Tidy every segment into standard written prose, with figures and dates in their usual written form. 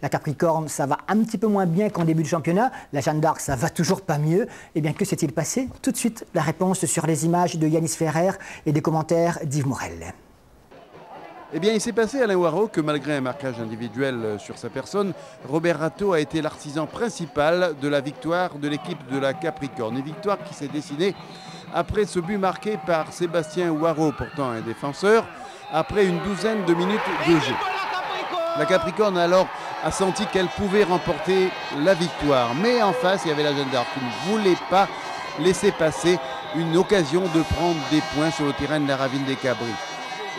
La Capricorne, ça va un petit peu moins bien qu'en début de championnat. La Jeanne d'Arc, ça va toujours pas mieux. Eh bien, que s'est-il passé? Tout de suite, la réponse sur les images de Yanis Ferrer et des commentaires d'Yves Morel. Eh bien, il s'est passé, Alain Waro, que malgré un marquage individuel sur sa personne, Robert Ratto a été l'artisan principal de la victoire de l'équipe de la Capricorne. Une victoire qui s'est dessinée après ce but marqué par Sébastien Waro, pourtant un défenseur, après une douzaine de minutes de jeu. La Capricorne alors a senti qu'elle pouvait remporter la victoire. Mais en face, il y avait la Jeanne d'Arc qui ne voulait pas laisser passer une occasion de prendre des points sur le terrain de la Ravine des Cabris.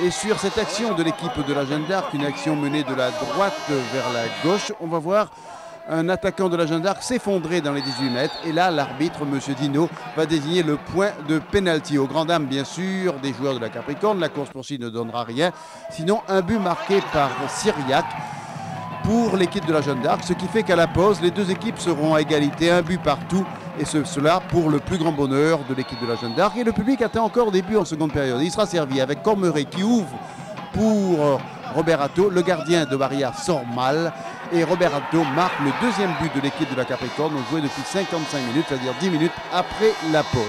Et sur cette action de l'équipe de la Jeanne d'Arc, une action menée de la droite vers la gauche, on va voir un attaquant de la Jeanne d'Arc s'effondrer dans les 18 mètres. Et là, l'arbitre, M. Dino, va désigner le point de pénalty. Aux grandes dames, bien sûr, des joueurs de la Capricorne. La course-poursuite ne donnera rien. Sinon, un but marqué par Syriac pour l'équipe de la Jeanne d'Arc. Ce qui fait qu'à la pause, les deux équipes seront à égalité, un but partout. Et cela pour le plus grand bonheur de l'équipe de la Jeanne d'Arc. Et le public attend encore des buts en seconde période. Il sera servi avec Cormeret qui ouvre pour Robert Ratto. Le gardien de barrière sort mal. Et Robert Ratto marque le deuxième but de l'équipe de la Capricorne. On jouait depuis 55 minutes, c'est-à-dire 10 minutes après la pause.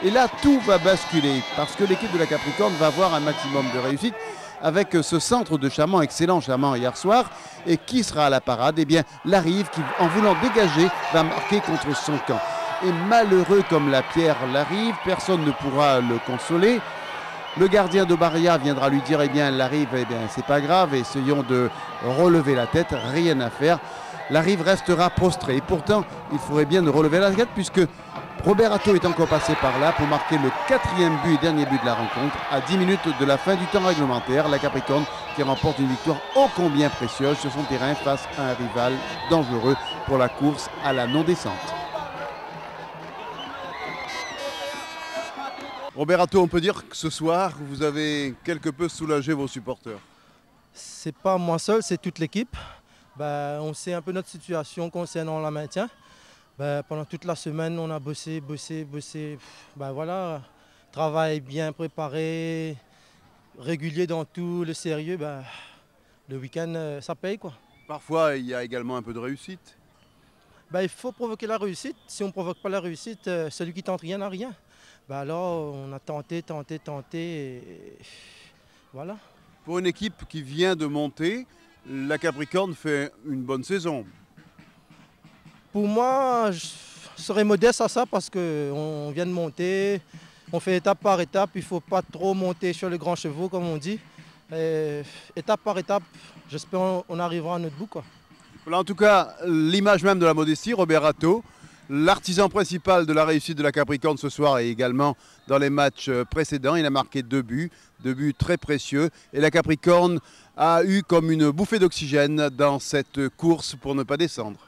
Et là, tout va basculer parce que l'équipe de la Capricorne va avoir un maximum de réussite avec ce centre de Chamant, excellent Chamant hier soir. Et qui sera à la parade? Eh bien, Larive qui, en voulant dégager, va marquer contre son camp. Et malheureux comme la pierre Larive, personne ne pourra le consoler. Le gardien de Barria viendra lui dire, eh bien, Larive, eh bien, c'est pas grave, essayons de relever la tête, rien à faire. Larive restera prostré. Et pourtant, il faudrait bien de relever la tête puisque Robert Ratto est encore passé par là pour marquer le quatrième but et dernier but de la rencontre à 10 minutes de la fin du temps réglementaire. La Capricorne qui remporte une victoire ô combien précieuse sur son terrain face à un rival dangereux pour la course à la non-descente. Robert Ratto, on peut dire que ce soir, vous avez quelque peu soulagé vos supporters. C'est pas moi seul, c'est toute l'équipe. On sait un peu notre situation concernant la maintien. Pendant toute la semaine, on a bossé. Voilà, travail bien préparé, régulier dans tout, le sérieux. Le week-end, ça paye quoi. Parfois, il y a également un peu de réussite. Il faut provoquer la réussite. Si on ne provoque pas la réussite, celui qui tente rien n'a rien. Alors, on a tenté, et voilà. Pour une équipe qui vient de monter, la Capricorne fait une bonne saison. Pour moi, je serais modeste à ça parce qu'on vient de monter, on fait étape par étape, il ne faut pas trop monter sur les grands chevaux comme on dit. Étape par étape, j'espère qu'on arrivera à notre bout, quoi. Voilà, en tout cas, l'image même de la modestie, Robert Ratto, l'artisan principal de la réussite de la Capricorne ce soir et également dans les matchs précédents. Il a marqué deux buts très précieux. Et la Capricorne a eu comme une bouffée d'oxygène dans cette course pour ne pas descendre.